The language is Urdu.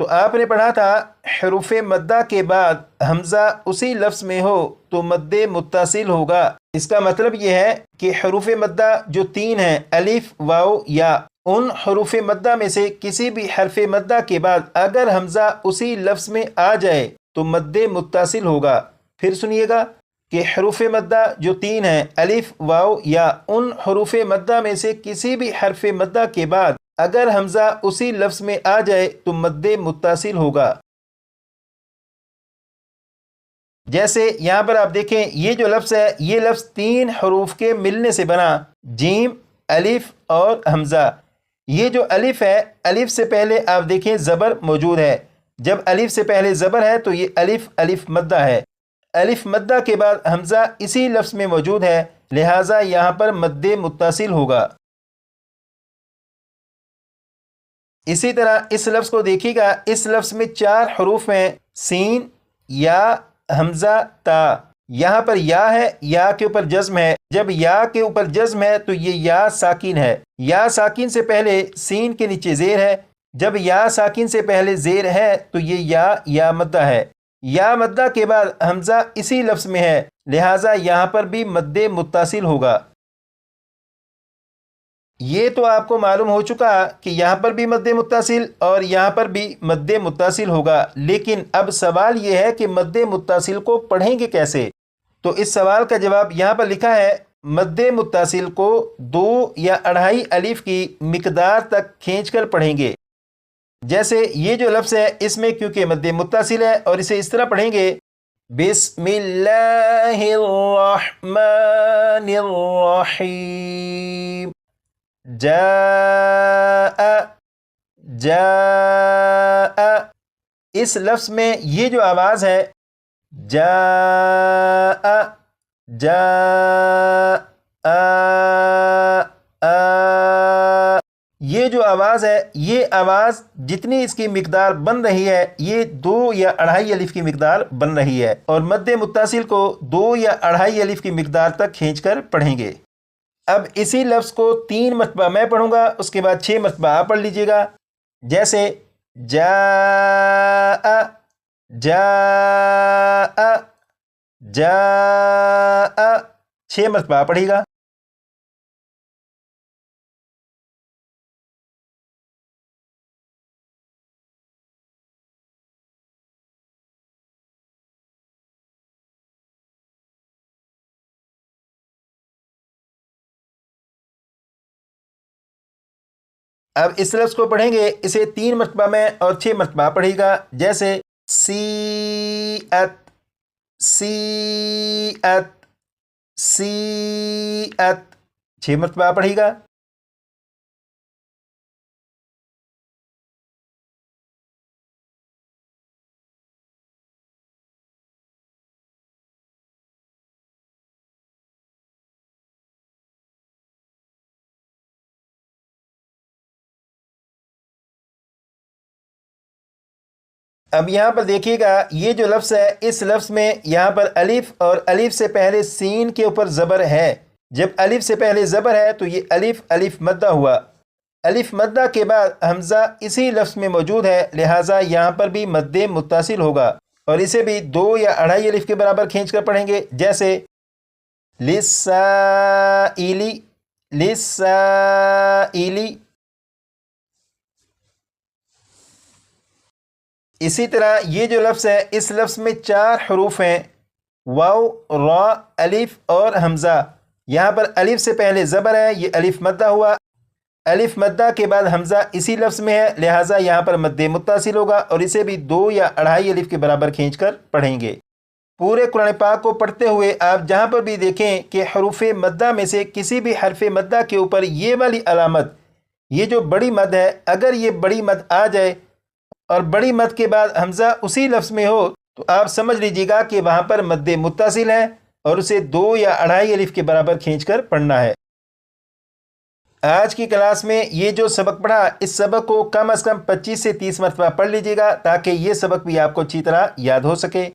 تو آپ نے پڑھا تھا حروف مدہ کے بعد حمزہ اسی لفظ میں ہو تو مد متصل ہوگا۔ اس کا مطلب یہ ہے کہ حروف مدہ جو 3 ہیں الف، واو، یا، ان حروف مدہ میں سے کسی بھی حرف مدہ کے بعد اگر حمزہ اسی لفظ میں آ جائے تو مد متصل ہوگا۔ پھر سنیے گا کہ حروف مدہ جو 3 ہیں الف، واو، یا، ان حروف مدہ میں سے کسی بھی حرف مدہ کے بعد اگر حمزہ اسی لفظ میں آ جائے تو مد متصل ہوگا۔ جیسے یہاں پر آپ دیکھیں یہ جو لفظ ہے یہ لفظ 3 حروف کے ملنے سے بنا، جیم، الف اور حمزہ۔ یہ جو الف ہے، الف سے پہلے آپ دیکھیں زبر موجود ہے۔ جب الف سے پہلے زبر ہے تو یہ الف الف مدہ ہے۔ الف مدہ کے بعد حمزہ اسی لفظ میں موجود ہے، لہٰذا یہاں پر مد متصل ہوگا۔ اسی طرح اس لفظ کو دیکھیے گا، اس لفظ میں 4 حروف ہیں، سین، یا، حمزہ، تا۔ یہاں پر یا ہے، یا کے اوپر جزم ہے۔ جب یا کے اوپر جزم ہے تو یہ یا ساکن ہے۔ یا ساکن سے پہلے سین کے نیچے زیر ہے۔ جب یا ساکن سے پہلے زیر ہے تو یہ یا مدہ ہے۔ یا مدہ کے بعد حمزہ اسی لفظ میں ہے، لہٰذا یہاں پر بھی مد متصل ہوگا۔ یہ تو آپ کو معلوم ہو چکا کہ یہاں پر بھی مد متصل اور یہاں پر بھی مد متصل ہوگا، لیکن اب سوال یہ ہے کہ مد متصل کو پڑھیں گے کیسے؟ تو اس سوال کا جواب یہاں پر لکھا ہے، مد متصل کو 2 یا 2.5 الف کی مقدار تک کھینچ کر پڑھیں گے۔ جیسے یہ جو لفظ ہے اس میں کیونکہ مد متصل ہے اور اسے اس طرح پڑھیں گے، بسم اللہ الرحمن الرحیم، جاء، جاء۔ اس لفظ میں یہ جو آواز ہے جاء، جاء، یہ جو آواز ہے، یہ آواز جتنی اس کی مقدار بن رہی ہے یہ 2 یا 2.5 الف کی مقدار بن رہی ہے، اور مد متصل کو 2 یا 2.5 الف کی مقدار تک کھینچ کر پڑھیں گے۔ اب اسی لفظ کو 3 مرتبہ میں پڑھوں گا، اس کے بعد 6 مرتبہ آپ پڑھ لیجئے گا۔ جیسے جاء، جاء، جاء، 6 مرتبہ آپ پڑھیے گا۔ اب اس لفظ کو پڑھیں گے، اسے 3 مرتبہ میں اور 6 مرتبہ پڑھے گا۔ جیسے سیئت، سیئت، سیئت، 6 مرتبہ پڑھے گا۔ اب یہاں پر دیکھیے گا یہ جو لفظ ہے اس لفظ میں یہاں پر الف اور الف سے پہلے سین کے اوپر زبر ہے۔ جب الف سے پہلے زبر ہے تو یہ الف الف مدہ ہوا۔ الف مدہ کے بعد حمزہ اسی لفظ میں موجود ہے، لہٰذا یہاں پر بھی مد متصل ہوگا، اور اسے بھی 2 یا 2.5 الف کے برابر کھینچ کر پڑھیں گے۔ جیسے لِلسَّائِلِ، لِلسَّائِلِ۔ اسی طرح یہ جو لفظ ہے اس لفظ میں 4 حروف ہیں، واو، را، الف اور حمزہ۔ یہاں پر الف سے پہلے زبر ہے، یہ الف مدہ ہوا۔ الف مدہ کے بعد حمزہ اسی لفظ میں ہے، لہٰذا یہاں پر مد متصل ہوگا، اور اسے بھی 2 یا 2.5 الف کے برابر کھینچ کر پڑھیں گے۔ پورے قرآن پاک کو پڑھتے ہوئے آپ جہاں پر بھی دیکھیں کہ حروف مدہ میں سے کسی بھی حرف مدہ کے اوپر یہ والی علامت، یہ جو بڑی مد ہے، اگر یہ بڑی مد آ جائے اور بڑی مد کے بعد حمزہ اسی لفظ میں ہو تو آپ سمجھ لیجیے گا کہ وہاں پر مد متصل ہے، اور اسے 2 یا 2.5 الف کے برابر کھینچ کر پڑھنا ہے۔ آج کی کلاس میں یہ جو سبق پڑھا، اس سبق کو کم از کم 25 سے 30 مرتبہ پڑھ لیجیے گا تاکہ یہ سبق بھی آپ کو اچھی طرح یاد ہو سکے۔